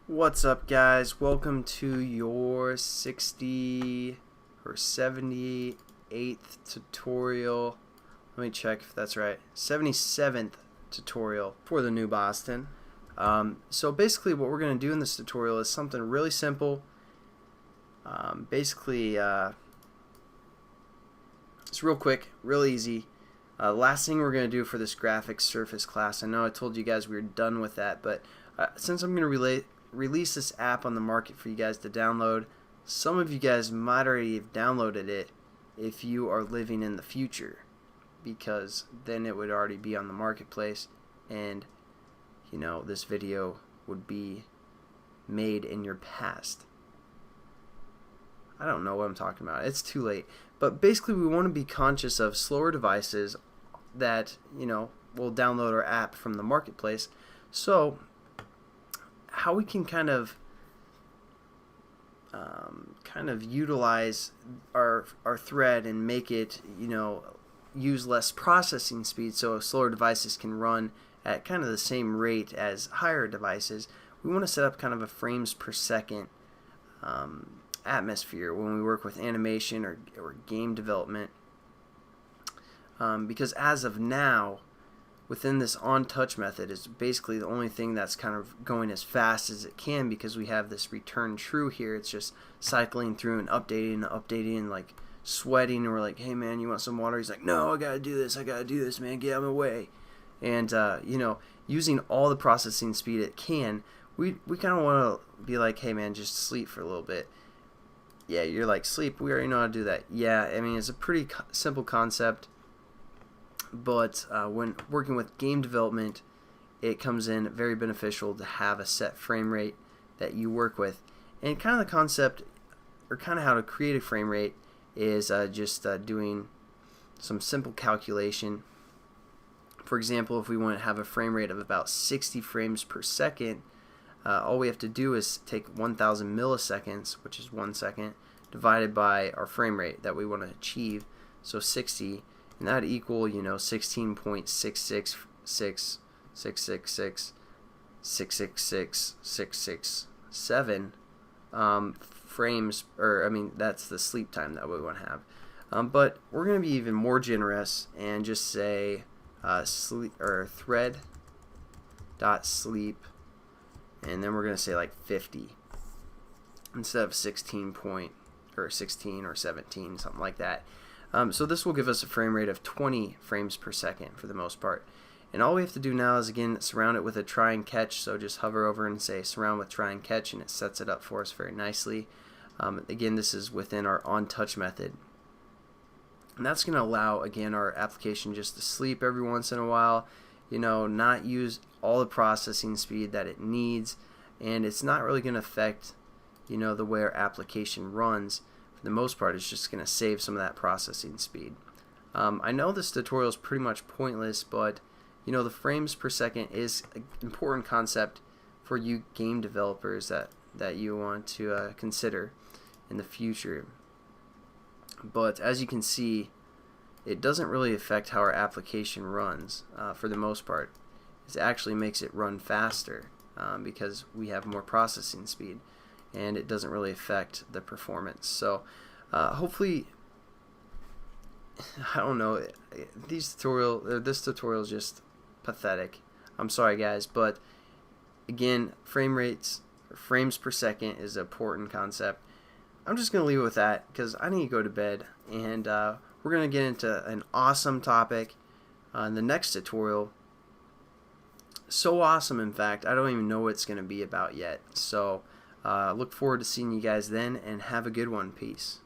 What's up, guys? Welcome to your 60 or 78th tutorial. Let me check if that's right. 77th tutorial for the new Boston. So basically what we're going to do in this tutorial is something really simple. It's real quick, real easy. Last thing we're going to do for this graphics surface class, I know I told you guys we were done with that, but since I'm going to release this app on the market for you guys to download, some of you guys might already have downloaded it if you are living in the future, because then it would already be on the marketplace and this video would be made in your past. I don't know what I'm talking about. It's too late. But basically we want to be conscious of slower devices that will download our app from the marketplace. So how we can kind of utilize our thread and make it use less processing speed so slower devices can run at kind of the same rate as higher devices. We want to set up kind of a frames per second atmosphere when we work with animation or game development, because as of now within this on touch method is basically the only thing that's kind of going as fast as it can, because we have this return true here. It's just cycling through and updating and like sweating, and we're like, hey man, you want some water? He's like, no, I gotta do this man, get out of my way. And using all the processing speed it can, we kind of want to be like, hey man, just sleep for a little bit. Yeah, you're like, sleep, we already know how to do that. Yeah, I mean, it's a pretty simple concept, but when working with game development, it comes in very beneficial to have a set frame rate that you work with. And kind of the concept, or kind of how to create a frame rate, is just doing some simple calculation. For example, if we want to have a frame rate of about 60 frames per second, all we have to do is take 1000 milliseconds, which is 1 second, divided by our frame rate that we want to achieve, so 60, and that would equal 16.666666666667 frames, or I mean that's the sleep time that we want to have. But we're going to be even more generous and just say sleep, or thread dot sleep, and then we're going to say like 50 instead of 16 or 17, something like that. So this will give us a frame rate of 20 frames per second for the most part. And all we have to do now is, again, surround it with a try and catch. So just hover over and say surround with try and catch, and it sets it up for us very nicely. Again, this is within our on touch method. And that's going to allow, again, our application just to sleep every once in a while, not use all the processing speed that it needs, and it's not really going to affect the way our application runs. For the most part, it's just going to save some of that processing speed. I know this tutorial is pretty much pointless, but the frames per second is an important concept for you game developers that you want to consider in the future. But as you can see, it doesn't really affect how our application runs for the most part. It actually makes it run faster because we have more processing speed, and it doesn't really affect the performance. So hopefully, I don't know, this tutorial is just pathetic. I'm sorry guys, but again, frame rates, or frames per second, is an important concept. I'm just going to leave it with that because I need to go to bed, and we're going to get into an awesome topic in the next tutorial. So awesome, in fact, I don't even know what it's going to be about yet. So look forward to seeing you guys then, and have a good one. Peace.